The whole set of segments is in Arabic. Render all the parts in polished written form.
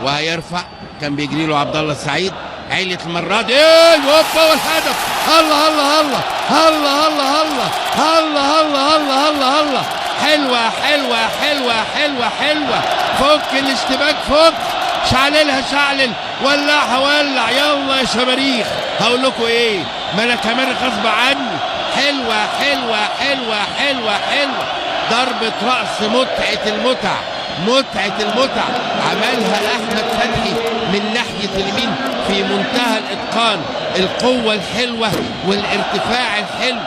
وهيرفع. كان بيجري له عبد الله السعيد. عليت المره دي هوبا والهدف. الله الله الله الله الله الله الله الله الله الله الله. حلوه حلوه حلوه حلوه حلوه. فك الاشتباك فك. شعللها شعلل. ولعها ولع. يلا يا شماريخ. هقول لكم ايه؟ ما انا كمان غصب عني. حلوه حلوه حلوه حلوه حلوه. ضربه راس متعه المتع. متعه المتع. عملها احمد فتحي من ناحيه اليمين في منتهى الاتقان. القوه الحلوه والارتفاع الحلو.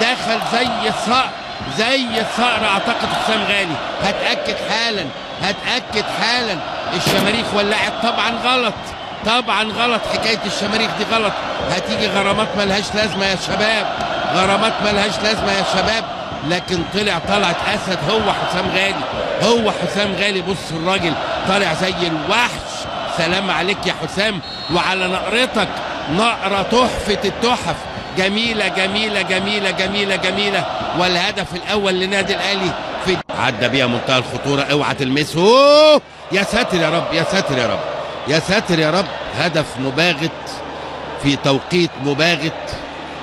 دخل زي الصقر. زي الصقر. اعتقد حسام غالي. هتاكد حالا. هتاكد حالا. الشماريخ ولعت. طبعا غلط. طبعا غلط. حكايه الشماريخ دي غلط. هتيجي غرامات ملهاش لازمه يا شباب. غرامات ملهاش لازمه يا شباب. لكن طلعت اسد. هو حسام غالي. هو حسام غالي. بص الراجل طالع زي الوحش. سلام عليك يا حسام وعلى نقرتك. نقره تحفه التحف. جميله جميله جميله جميله جميله. والهدف الاول لنادي الاهلي في عدى بيها منتهى الخطوره. اوعى تلمسه. يا ساتر يا رب. يا ساتر يا رب. يا ساتر يا رب. هدف مباغت في توقيت مباغت.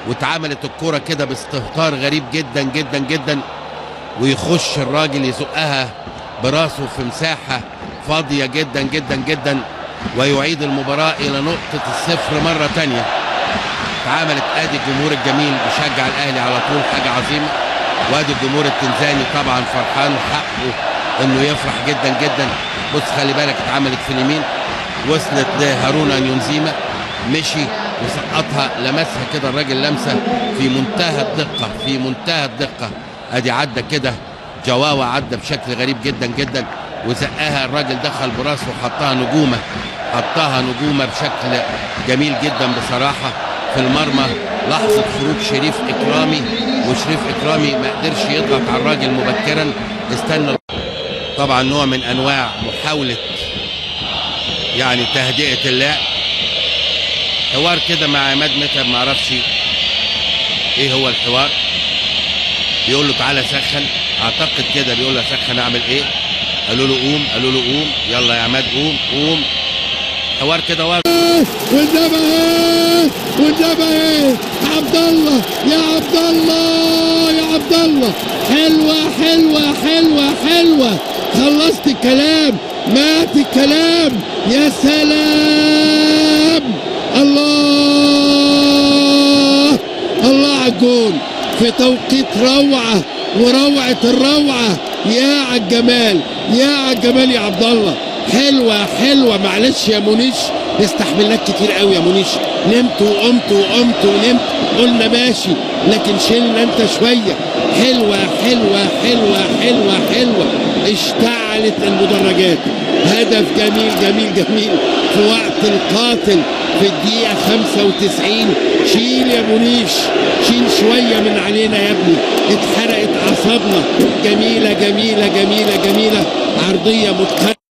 واتعملت الكرة كده باستهتار غريب جدا جدا جدا. ويخش الراجل يزقها براسه في مساحة فاضية جدا جدا جدا. ويعيد المباراة إلى نقطة الصفر مرة تانية. اتعملت. ادي الجمهور الجميل بيشجع الأهلي على طول. حاجة عظيمة. وادي الجمهور التنزاني طبعا فرحان. حقه انه يفرح جدا جدا. بص خلي بالك. اتعملت في اليمين. وصلت لهارون يونزيما. مشي وسقطها. لمسها كده الراجل لمسه في منتهى الدقه. في منتهى الدقه. ادي عدى كده. جواوا عدى بشكل غريب جدا جدا. وزقها الراجل. دخل براسه وحطها نجومه. حطها نجومه بشكل جميل جدا بصراحه في المرمى. لحظه خروج شريف اكرامي. وشريف اكرامي ما قدرش يضغط على الراجل مبكرا. استنى. طبعا نوع من انواع محاوله يعني تهدئه اللعب. حوار كده مع عماد متعب. ما اعرفش ايه هو الحوار. بيقول له تعالى سخن. اعتقد كده بيقول له سخن. اعمل ايه؟ قالوا له قوم. قالوا له قوم. يلا يا عماد قوم قوم. حوار كده واضح. والنبي ايه؟ والنبي ايه؟ عبد الله يا عبد الله يا عبد الله. حلوه حلوه حلوه حلوه. خلصت الكلام. مات الكلام. يا سلام. الله الله على الجول في توقيت روعه. وروعه الروعه. يا على الجمال. يا على الجمال يا عبد الله. حلوه حلوه. معلش يا منيش. استحملناك كتير قوي يا منيش. نمت وقمت وقمت ونمت. قلنا ماشي لكن شلنا انت شويه. حلوه حلوه حلوه حلوه حلوه. اشتعلت المدرجات. هدف جميل جميل جميل في وقت القاتل في الدقيقه 95. شيل يا منيش. شيل شويه من علينا يا ابني. اتحرقت اعصابنا. جميله جميله جميله جميله. عرضيه متقنه.